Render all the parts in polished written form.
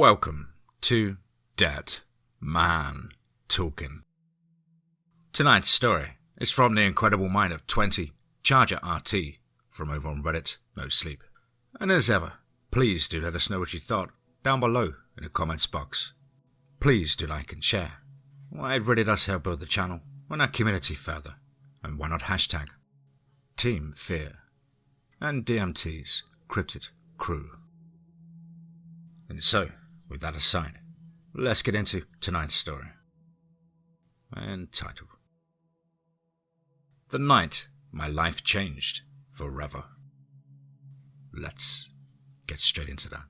Welcome to Dead Man Talking. Tonight's story is from the incredible mind of 20ChargerRT from over on Reddit, No Sleep. And as ever, please do let us know what you thought down below in the comments box. Please do like and share. Well, it really does help build the channel and our community further. And why not hashtag TeamFEAR and DMT's Cryptid crew. And so, with that aside, let's get into tonight's story. Entitled The Night My Life Changed Forever. Let's get straight into that.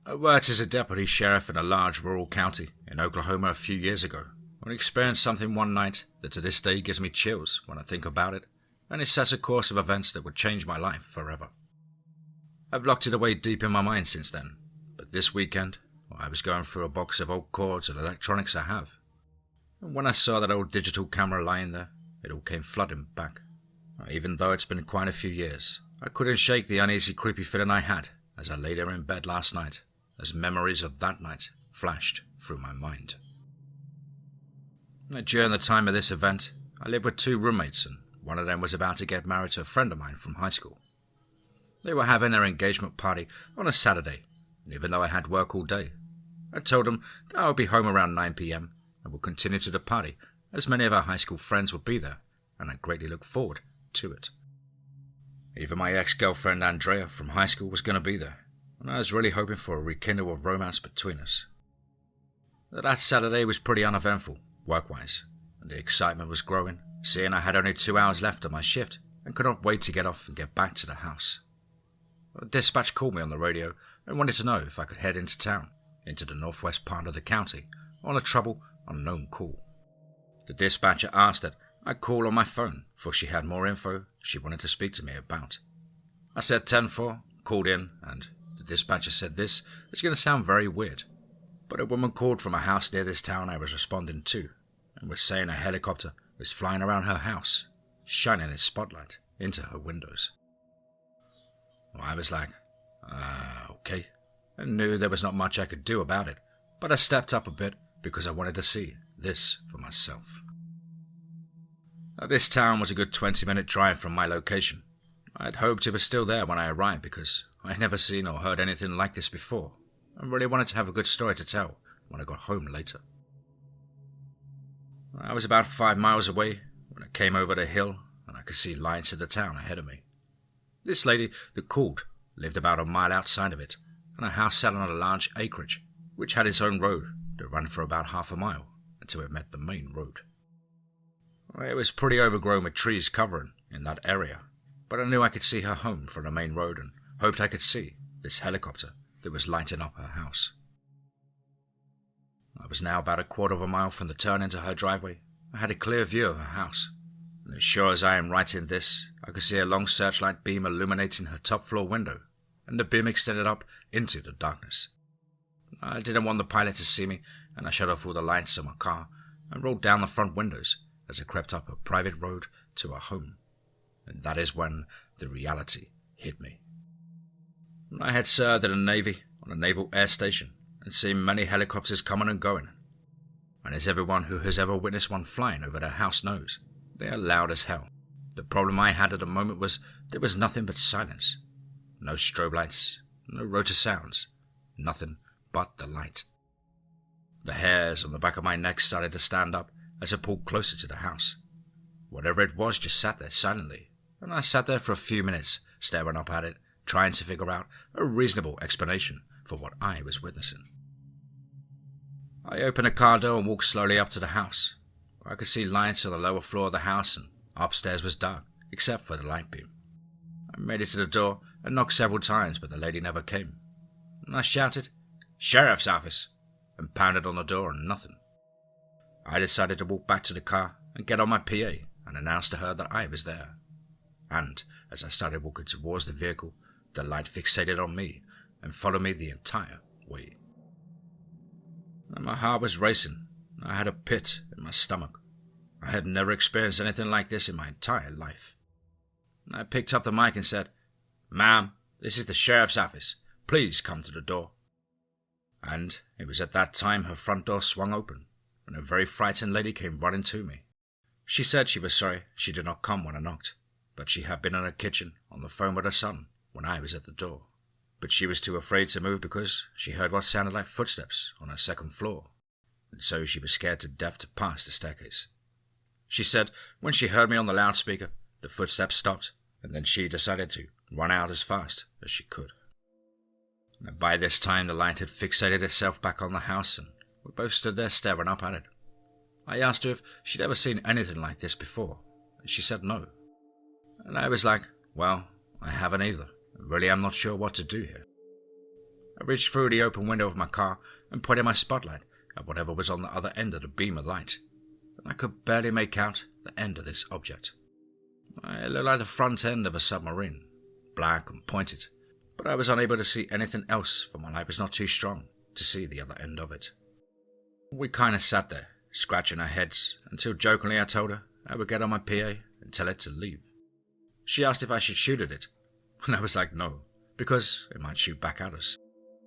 I worked as a deputy sheriff in a large rural county in Oklahoma a few years ago when I experienced something one night that to this day gives me chills when I think about it, and it sets a course of events that would change my life forever. I've locked it away deep in my mind since then, but this weekend, I was going through a box of old cords and electronics I have, and when I saw that old digital camera lying there, it all came flooding back. Even though it's been quite a few years, I couldn't shake the uneasy, creepy feeling I had as I lay there in bed last night, as memories of that night flashed through my mind. During the time of this event, I lived with two roommates, and one of them was about to get married to a friend of mine from high school. They were having their engagement party on a Saturday, and even though I had work all day, I told them that I would be home around 9 p.m. and would continue to the party, as many of our high school friends would be there, and I greatly looked forward to it. Even my ex-girlfriend Andrea from high school was going to be there, and I was really hoping for a rekindle of romance between us. That Saturday was pretty uneventful, work-wise, and the excitement was growing, seeing I had only 2 hours left of my shift and could not wait to get off and get back to the house. Dispatch called me on the radio and wanted to know if I could head into town, into the northwest part of the county, on a trouble unknown call. The dispatcher asked that I call on my phone, for she had more info she wanted to speak to me about. I said 10-4, called in, and the dispatcher said this is going to sound very weird, but a woman called from a house near this town I was responding to, and was saying a helicopter was flying around her house, shining its spotlight into her windows. Well, I was like, okay, and knew there was not much I could do about it, but I stepped up a bit because I wanted to see this for myself. This town was a good 20-minute drive from my location. I had hoped it was still there when I arrived because I had never seen or heard anything like this before, and really wanted to have a good story to tell when I got home later. I was about 5 miles away when I came over the hill and I could see lights of the town ahead of me. This lady that called lived about a mile outside of it, and her house sat on a large acreage, which had its own road that ran for about half a mile until it met the main road. It was pretty overgrown with trees covering in that area, but I knew I could see her home from the main road and hoped I could see this helicopter that was lighting up her house. I was now about a quarter of a mile from the turn into her driveway. I had a clear view of her house, and as sure as I am writing this, I could see a long searchlight beam illuminating her top floor window, and the beam extended up into the darkness. I didn't want the pilot to see me, and I shut off all the lights of my car and rolled down the front windows as I crept up a private road to her home. And that is when the reality hit me. I had served in the Navy on a naval air station and seen many helicopters coming and going. And as everyone who has ever witnessed one flying over their house knows, they are loud as hell. The problem I had at the moment was there was nothing but silence. No strobe lights, no rotor sounds, nothing but the light. The hairs on the back of my neck started to stand up as I pulled closer to the house. Whatever it was just sat there silently, and I sat there for a few minutes staring up at it, trying to figure out a reasonable explanation for what I was witnessing. I opened the car door and walked slowly up to the house. I could see lights on the lower floor of the house, and upstairs was dark, except for the light beam. I made it to the door and knocked several times, but the lady never came. And I shouted, "Sheriff's office," and pounded on the door and nothing. I decided to walk back to the car and get on my PA and announce to her that I was there. And as I started walking towards the vehicle, the light fixated on me and followed me the entire way. And my heart was racing. I had a pit in my stomach. I had never experienced anything like this in my entire life. I picked up the mic and said, "Ma'am, "This is the sheriff's office. Please come to the door." And it was at that time her front door swung open, and a very frightened lady came running to me. She said she was sorry she did not come when I knocked, but she had been in her kitchen on the phone with her son when I was at the door. But she was too afraid to move because she heard what sounded like footsteps on her second floor, and so she was scared to death to pass the staircase. She said when she heard me on the loudspeaker, the footsteps stopped, and then she decided to run out as fast as she could. And by this time the light had fixated itself back on the house, and we both stood there staring up at it. I asked her if she'd ever seen anything like this before, and she said no. And I was like, well, I haven't either. Really, I'm not sure what to do here. I reached through the open window of my car and pointed my spotlight at whatever was on the other end of the beam of light, and I could barely make out the end of this object. It looked like the front end of a submarine, black and pointed, but I was unable to see anything else for my light was not too strong to see the other end of it. We kind of sat there, scratching our heads, until jokingly I told her I would get on my PA and tell it to leave. She asked if I should shoot at it, and I was like no, because it might shoot back at us.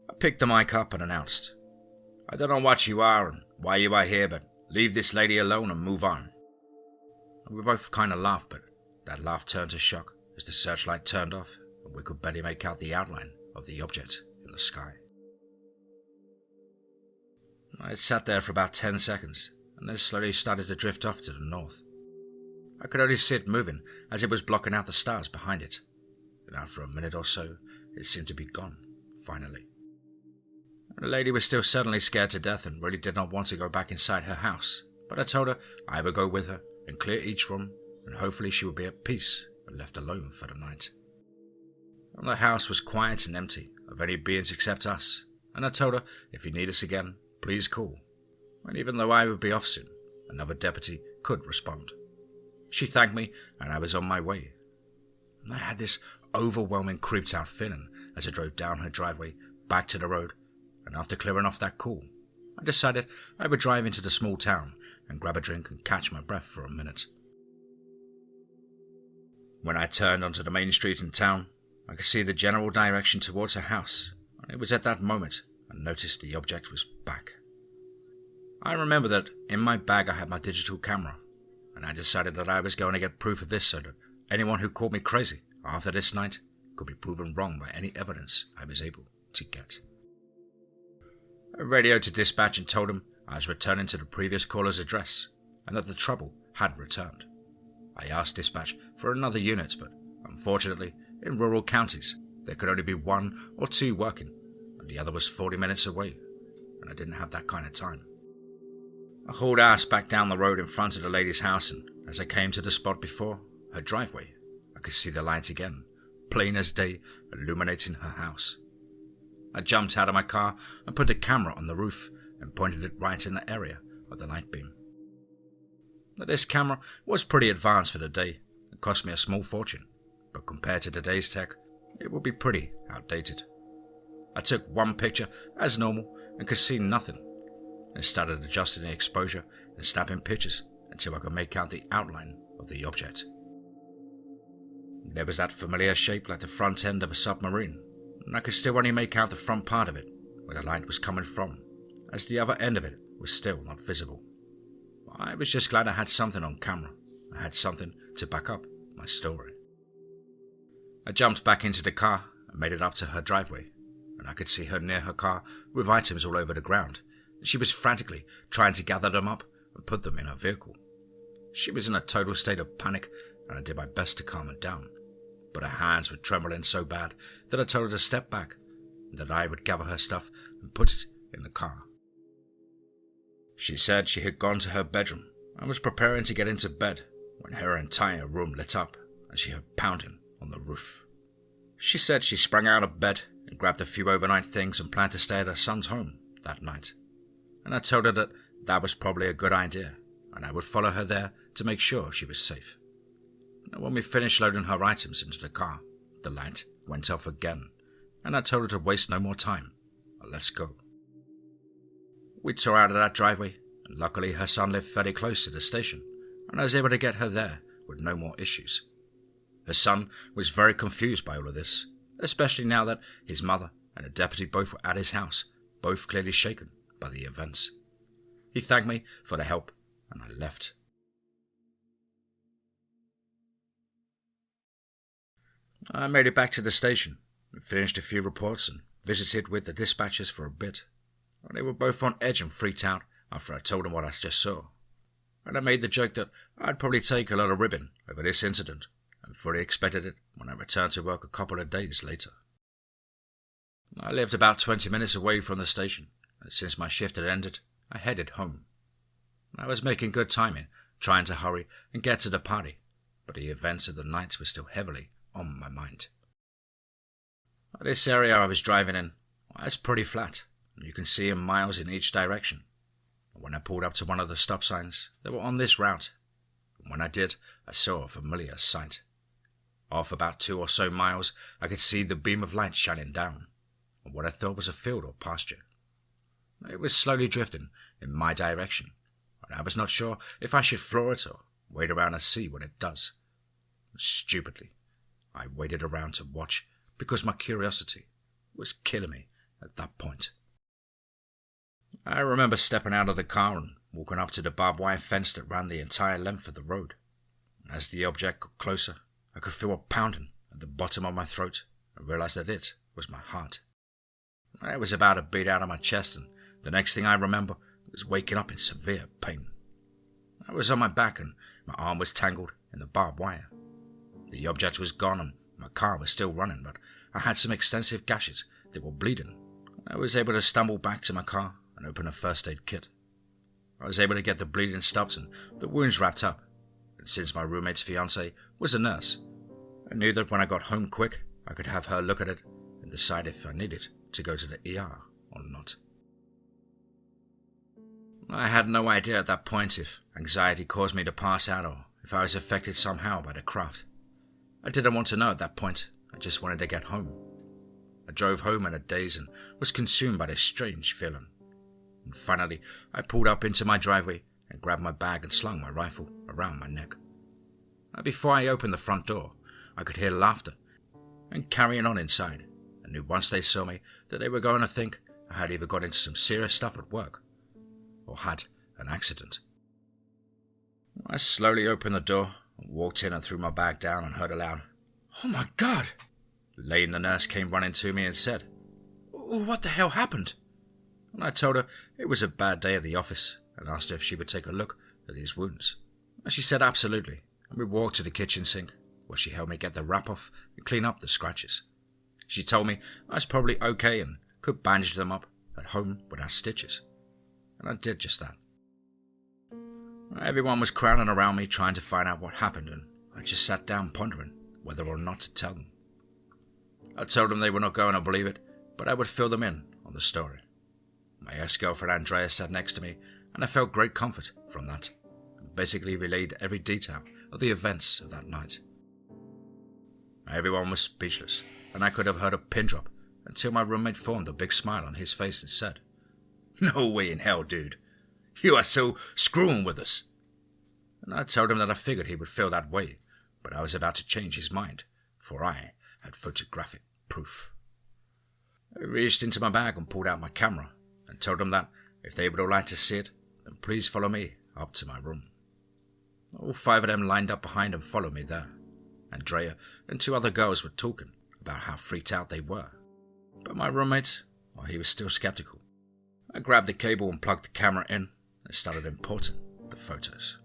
I picked the mic up and announced, "I don't know what you are and why you are here, but leave this lady alone and move on." And we both kind of laughed, but that laugh turned to shock as the searchlight turned off and we could barely make out the outline of the object in the sky. I sat there for about 10 seconds and then slowly started to drift off to the north. I could only see it moving as it was blocking out the stars behind it, and after a minute or so it seemed to be gone, finally. The lady was still suddenly scared to death and really did not want to go back inside her house, but I told her I would go with her and clear each room, and hopefully she would be at peace and left alone for the night. And the house was quiet and empty of any beings except us, and I told her if you need us again, please call. And even though I would be off soon, another deputy could respond. She thanked me and I was on my way. I had this overwhelming creeped out feeling as I drove down her driveway back to the road, and after clearing off that call, I decided I would drive into the small town and grab a drink and catch my breath for a minute. When I turned onto the main street in town, I could see the general direction towards her house, and it was at that moment I noticed the object was back. I remember that in my bag I had my digital camera, and I decided that I was going to get proof of this so that anyone who called me crazy after this night could be proven wrong by any evidence I was able to get. I radioed to dispatch and told them I was returning to the previous caller's address and that the trouble had returned. I asked dispatch for another unit, but unfortunately, in rural counties, there could only be 1 or 2 working, and the other was 40 minutes away, and I didn't have that kind of time. I hauled ass back down the road in front of the lady's house, and as I came to the spot before her driveway, I could see the light again, plain as day, illuminating her house. I jumped out of my car and put the camera on the roof and pointed it right in the area of the light beam. Now, this camera was pretty advanced for the day. It cost me a small fortune, but compared to today's tech, it would be pretty outdated. I took one picture as normal and could see nothing, and started adjusting the exposure and snapping pictures until I could make out the outline of the object. There was that familiar shape like the front end of a submarine, and I could still only make out the front part of it, where the light was coming from, as the other end of it was still not visible. I was just glad I had something on camera. I had something to back up my story. I jumped back into the car and made it up to her driveway, and I could see her near her car with items all over the ground. She was frantically trying to gather them up and put them in her vehicle. She was in a total state of panic, and I did my best to calm her down, but her hands were trembling so bad that I told her to step back and that I would gather her stuff and put it in the car. She said she had gone to her bedroom and was preparing to get into bed when her entire room lit up and she heard pounding on the roof. She said she sprang out of bed and grabbed a few overnight things and planned to stay at her son's home that night, and I told her that that was probably a good idea and I would follow her there to make sure she was safe. And when we finished loading her items into the car, the light went off again, and I told her to waste no more time. Let's go. We tore out of that driveway, and luckily her son lived fairly close to the station, and I was able to get her there with no more issues. Her son was very confused by all of this, especially now that his mother and a deputy both were at his house, both clearly shaken by the events. He thanked me for the help, and I left. I made it back to the station, and finished a few reports and visited with the dispatchers for a bit. They were both on edge and freaked out after I told them what I just saw. And I made the joke that I'd probably take a lot of ribbon over this incident, and fully expected it when I returned to work a couple of days later. I lived about 20 minutes away from the station, and since my shift had ended, I headed home. I was making good timing, trying to hurry and get to the party, but the events of the night were still heavily on my mind. This area I was driving in was pretty flat, and you can see them miles in each direction. When I pulled up to one of the stop signs, they were on this route. And when I did, I saw a familiar sight. Off about 2 or so miles, I could see the beam of light shining down on what I thought was a field or pasture. It was slowly drifting in my direction, and I was not sure if I should floor it or wait around and see what it does. Stupidly, I waited around to watch because my curiosity was killing me at that point. I remember stepping out of the car and walking up to the barbed wire fence that ran the entire length of the road. As the object got closer, I could feel a pounding at the bottom of my throat and realized that it was my heart. I was about to beat out of my chest, and the next thing I remember was waking up in severe pain. I was on my back and my arm was tangled in the barbed wire. The object was gone and my car was still running, but I had some extensive gashes that were bleeding. I was able to stumble back to my car and open a first aid kit. I was able to get the bleeding stopped and the wounds wrapped up, and since my roommate's fiancée was a nurse, I knew that when I got home quick, I could have her look at it and decide if I needed to go to the ER or not. I had no idea at that point if anxiety caused me to pass out or if I was affected somehow by the craft. I didn't want to know at that point. I just wanted to get home. I drove home in a daze and was consumed by this strange feeling. And finally, I pulled up into my driveway and grabbed my bag and slung my rifle around my neck. Before I opened the front door, I could hear laughter and carrying on inside. I knew once they saw me that they were going to think I had either got into some serious stuff at work or had an accident. I slowly opened the door and walked in and threw my bag down and heard aloud, "Oh my God!" Lane, the nurse, came running to me and said, "What the hell happened?" And I told her it was a bad day at the office and asked her if she would take a look at these wounds. And she said absolutely, and we walked to the kitchen sink where she helped me get the wrap off and clean up the scratches. She told me I was probably okay and could bandage them up at home without stitches. And I did just that. Everyone was crowding around me trying to find out what happened, and I just sat down pondering whether or not to tell them. I told them they were not going to believe it, but I would fill them in on the story. My ex-girlfriend Andrea sat next to me, and I felt great comfort from that, and basically relayed every detail of the events of that night. Everyone was speechless, and I could have heard a pin drop until my roommate formed a big smile on his face and said, "No way in hell, dude. You are so screwing with us." And I told him that I figured he would feel that way, but I was about to change his mind, for I had photographic proof. I reached into my bag and pulled out my camera, and told them that if they would all like to see it, then please follow me up to my room. All 5 of them lined up behind and followed me there. Andrea and 2 other girls were talking about how freaked out they were. But my roommate, well, he was still skeptical. I grabbed the cable and plugged the camera in and started importing the photos.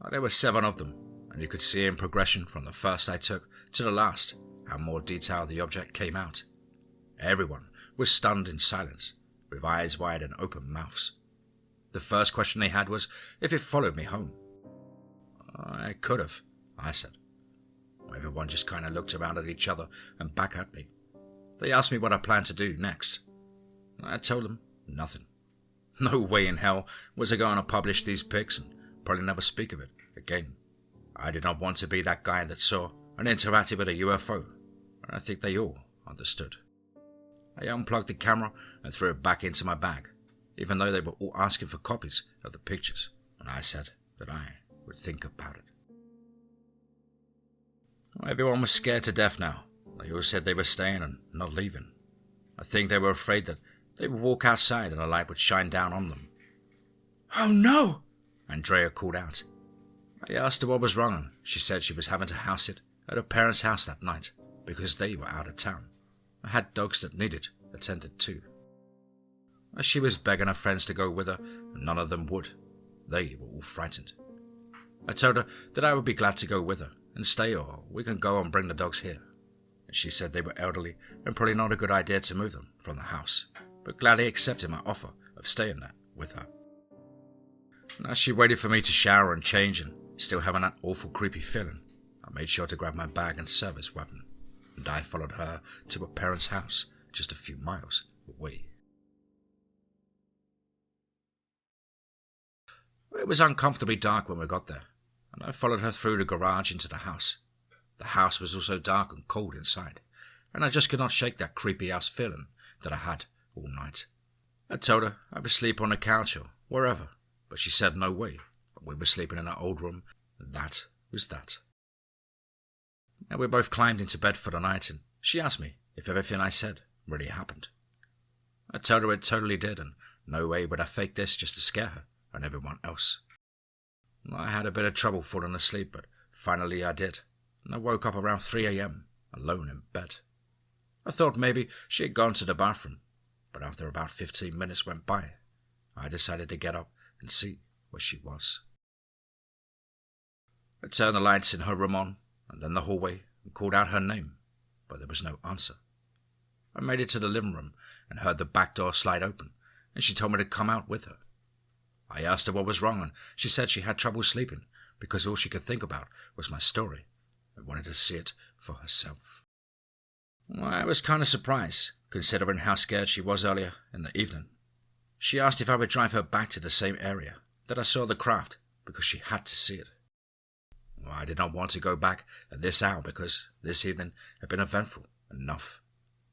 There were 7 of them, and you could see in progression from the first I took to the last how more detailed the object came out. Everyone was stunned in silence, with eyes wide and open mouths. The first question they had was if it followed me home. "I could have," I said. Everyone just kind of looked around at each other and back at me. They asked me what I planned to do next. I told them nothing. No way in hell was I going to publish these pics and probably never speak of it again. I did not want to be that guy that saw and interacted with a UFO, and I think they all understood. I unplugged the camera and threw it back into my bag, even though they were all asking for copies of the pictures, and I said that I would think about it. Everyone was scared to death now, They all said they were staying and not leaving. I think they were afraid that they would walk outside and a light would shine down on them. "Oh no!" Andrea called out. I asked her what was wrong, and she said she was having to house sit at her parents' house that night because they were out of town. I had dogs that needed attended too. As she was begging her friends to go with her, and none of them would. They were all frightened. I told her that I would be glad to go with her and stay, or we can go and bring the dogs here. And she said they were elderly and probably not a good idea to move them from the house, but gladly accepted my offer of staying there with her. And as she waited for me to shower and change and still having that awful creepy feeling, I made sure to grab my bag and service weapon, and I followed her to her parents' house just a few miles away. It was uncomfortably dark when we got there, and I followed her through the garage into the house. The house was also dark and cold inside, and I just could not shake that creepy house feeling that I had all night. I told her I would sleep on the couch or wherever, but she said no way. We were sleeping in our old room, and that was that. And we both climbed into bed for the night, and she asked me if everything I said really happened. I told her it totally did, and no way would I fake this just to scare her and everyone else. I had a bit of trouble falling asleep, but finally I did, and I woke up around 3 a.m, alone in bed. I thought maybe she had gone to the bathroom, but after about 15 minutes went by, I decided to get up and see where she was. I turned the lights in her room on, and then the hallway, and called out her name, but there was no answer. I made it to the living room and heard the back door slide open, and she told me to come out with her. I asked her what was wrong, and she said she had trouble sleeping because all she could think about was my story and wanted to see it for herself. I was kind of surprised, considering how scared she was earlier in the evening. She asked if I would drive her back to the same area that I saw the craft because she had to see it. I did not want to go back at this hour because this evening had been eventful enough.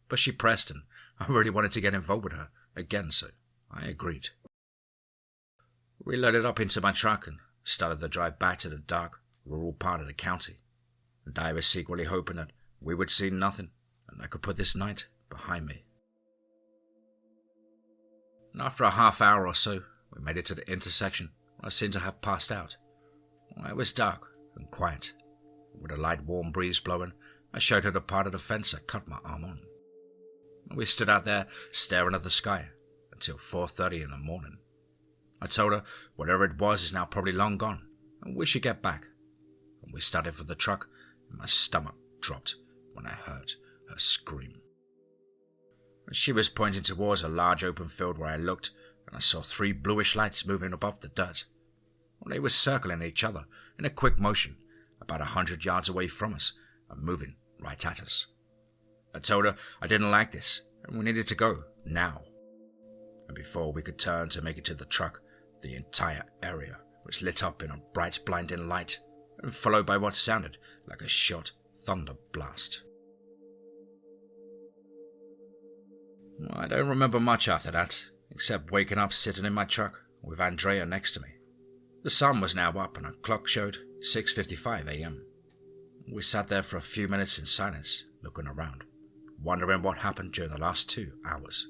But she pressed, and I really wanted to get involved with her again, so I agreed. We loaded up into my truck and started the drive back to the dark, rural part of the county, and I was secretly hoping that we would see nothing and I could put this night behind me. And after a half hour or so, we made it to the intersection where I seemed to have passed out. It was dark and quiet. With a light warm breeze blowing, I showed her the part of the fence I cut my arm on. We stood out there staring at the sky until 4:30 in the morning. I told her whatever it was is now probably long gone, and we should get back. And we started for the truck, and my stomach dropped when I heard her scream. She was pointing towards a large open field where I looked, and I saw 3 bluish lights moving above the dirt. They were circling each other in a quick motion, about 100 yards away from us, and moving right at us. I told her I didn't like this, and we needed to go now. And before we could turn to make it to the truck, the entire area was lit up in a bright, blinding light, and followed by what sounded like a short thunder blast. I don't remember much after that, except waking up sitting in my truck with Andrea next to me. The sun was now up and our clock showed 6:55 a.m. We sat there for a few minutes in silence, looking around, wondering what happened during the last 2 hours.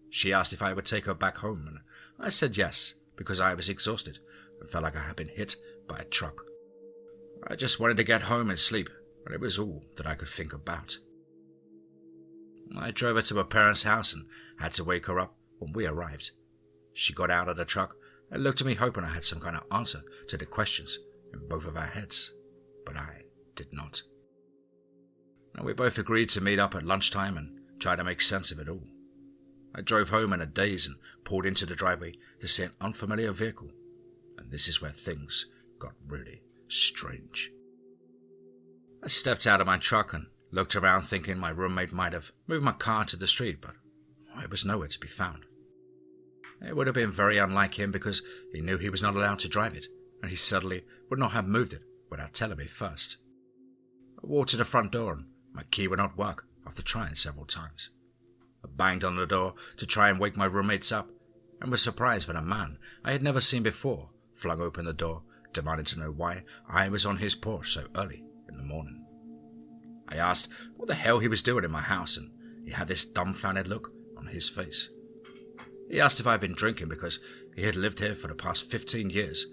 She asked if I would take her back home, and I said yes, because I was exhausted and felt like I had been hit by a truck. I just wanted to get home and sleep, and it was all that I could think about. I drove her to her parents' house and had to wake her up when we arrived. She got out of the truck and looked at me hoping I had some kind of answer to the questions in both of our heads, but I did not. We both agreed to meet up at lunchtime and try to make sense of it all. I drove home in a daze and pulled into the driveway to see an unfamiliar vehicle, and this is where things got really strange. I stepped out of my truck and looked around thinking my roommate might have moved my car to the street, but it was nowhere to be found. It would have been very unlike him because he knew he was not allowed to drive it, and he certainly would not have moved it without telling me first. I walked to the front door and my key would not work after trying several times. I banged on the door to try and wake my roommates up and was surprised when a man I had never seen before flung open the door, demanding to know why I was on his porch so early in the morning. I asked what the hell he was doing in my house, and he had this dumbfounded look on his face. He asked if I had been drinking because he had lived here for the past 15 years,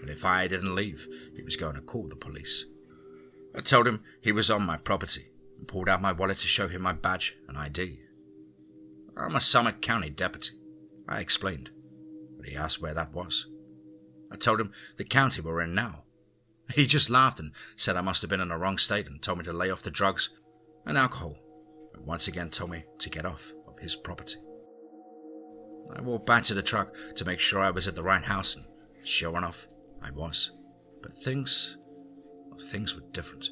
and if I didn't leave, he was going to call the police. I told him he was on my property and pulled out my wallet to show him my badge and ID. I'm a Summit County deputy, I explained, but he asked where that was. I told him the county we're in now. He just laughed and said I must have been in the wrong state and told me to lay off the drugs and alcohol, and once again told me to get off of his property. I walked back to the truck to make sure I was at the right house, and sure enough, I was. But things were different.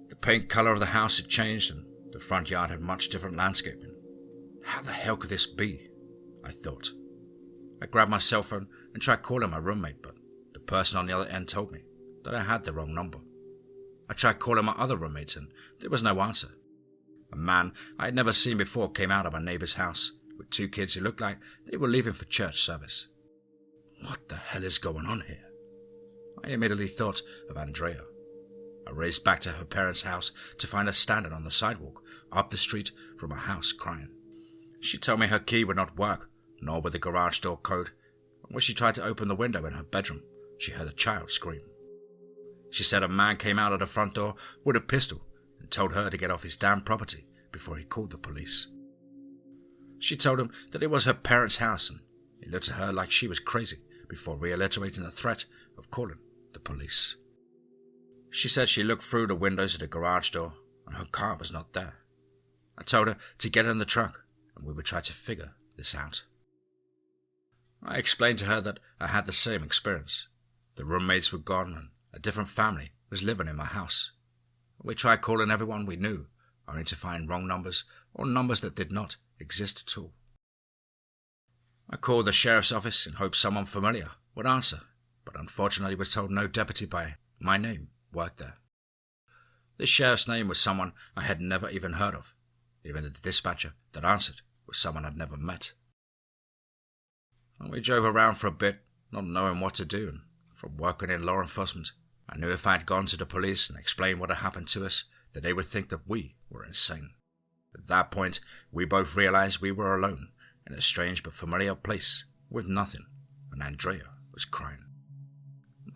The paint color of the house had changed, and the front yard had much different landscaping. How the hell could this be? I thought. I grabbed my cell phone and tried calling my roommate, but the person on the other end told me that I had the wrong number. I tried calling my other roommates, and there was no answer. A man I had never seen before came out of my neighbor's house with 2 kids who looked like they were leaving for church service. What the hell is going on here? I immediately thought of Andrea. I raced back to her parents' house to find her standing on the sidewalk up the street from her house crying. She told me her key would not work, nor would the garage door code, and when she tried to open the window in her bedroom, she heard a child scream. She said a man came out of the front door with a pistol and told her to get off his damn property before he called the police. She told him that it was her parents' house, and he looked at her like she was crazy before reiterating the threat of calling the police. She said she looked through the windows of the garage door and her car was not there. I told her to get in the truck and we would try to figure this out. I explained to her that I had the same experience. The roommates were gone and a different family was living in my house. We tried calling everyone we knew, only to find wrong numbers or numbers that did not exist at all. I called the sheriff's office in hopes someone familiar would answer, but unfortunately was told no deputy by my name worked there. This sheriff's name was someone I had never even heard of. Even the dispatcher that answered was someone I'd never met. And we drove around for a bit, not knowing what to do, and from working in law enforcement, I knew if I had gone to the police and explained what had happened to us, that they would think that we were insane. At that point, we both realized we were alone in a strange but familiar place with nothing, and Andrea was crying.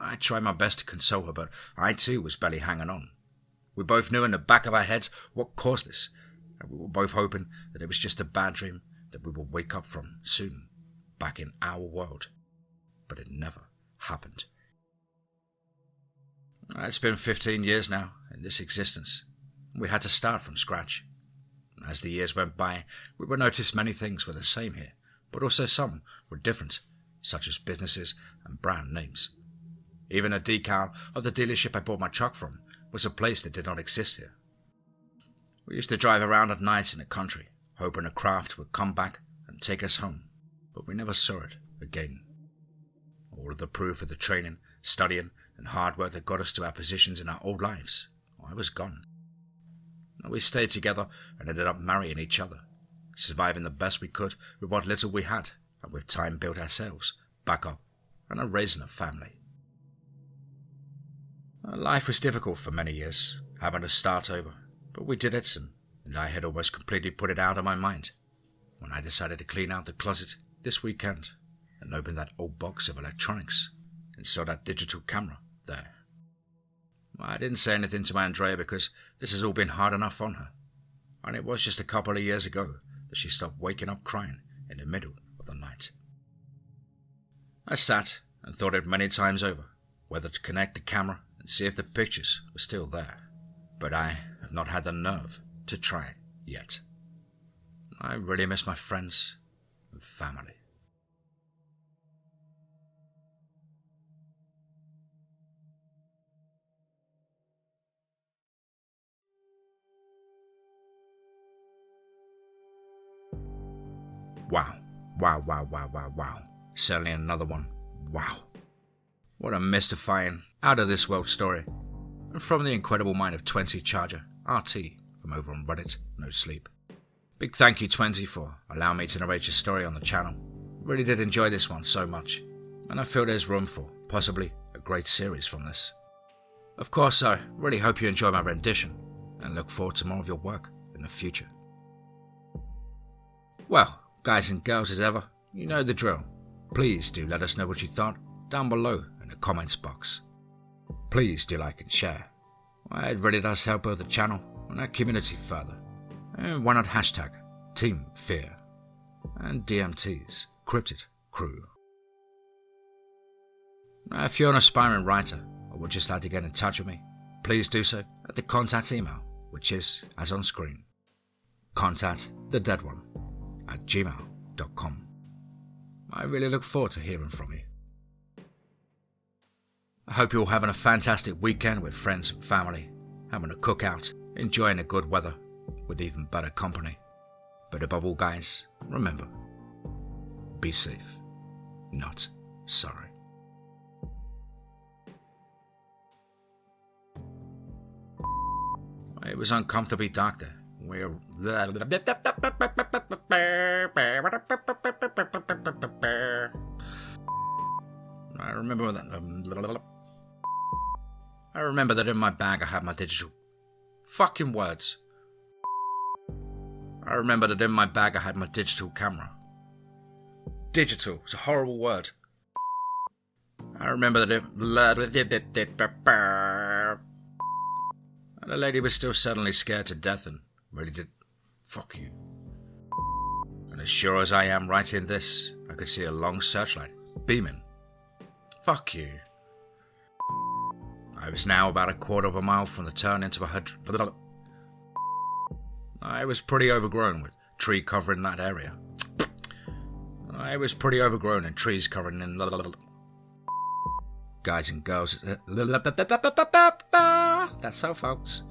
I tried my best to console her, but I too was barely hanging on. We both knew in the back of our heads what caused this, and we were both hoping that it was just a bad dream that we would wake up from soon, back in our world. But it never happened. It's been 15 years now in this existence. We had to start from scratch. As the years went by, we would notice many things were the same here, but also some were different, such as businesses and brand names. Even a decal of the dealership I bought my truck from was a place that did not exist here. We used to drive around at nights in the country, hoping a craft would come back and take us home, but we never saw it again. All of the proof of the training, studying, and hard work that got us to our positions in our old lives, I was gone. We stayed together and ended up marrying each other, surviving the best we could with what little we had, and with time built ourselves back up and are raising a family. Life was difficult for many years, having to start over, but we did it, and I had almost completely put it out of my mind when I decided to clean out the closet this weekend and open that old box of electronics and saw that digital camera there. I didn't say anything to Andrea because this has all been hard enough on her, and it was just a couple of years ago that she stopped waking up crying in the middle of the night. I sat and thought it many times over, whether to connect the camera and see if the pictures were still there, but I have not had the nerve to try yet. I really miss my friends and family. Wow. Certainly another one. Wow. What a mystifying, out-of-this-world story. And from the incredible mind of 20ChargerRT from over on Reddit, no sleep. Big thank you, 20, for allowing me to narrate your story on the channel. Really did enjoy this one so much, and I feel there's room for possibly a great series from this. Of course, I really hope you enjoy my rendition and look forward to more of your work in the future. Well, guys and girls as ever, you know the drill. Please do let us know what you thought down below in the comments box. Please do like and share. It really does help both the channel and our community further. And why not hashtag TeamFEAR and DMT's Cryptid crew. Now, if you're an aspiring writer or would just like to get in touch with me, please do so at the contact email, which is as on screen. contactthedeadone@gmail.com. I really look forward to hearing from you. I hope you're all having a fantastic weekend with friends and family, having a cookout, enjoying the good weather with even better company. But above all, guys, remember, be safe, not sorry. It was uncomfortably dark there. I remember that in my bag I had my digital... Fucking words. I remember that in my bag I had my digital camera. Digital, it's a horrible word. I remember that and the lady was still suddenly scared to death and really did... Fuck you. And as sure as I am writing this, I could see a long searchlight beaming. Fuck you. I was now about a quarter of a mile from the turn into a I was pretty overgrown with tree covering that area. I was pretty overgrown and trees covering in... Guys and girls... That's so, folks.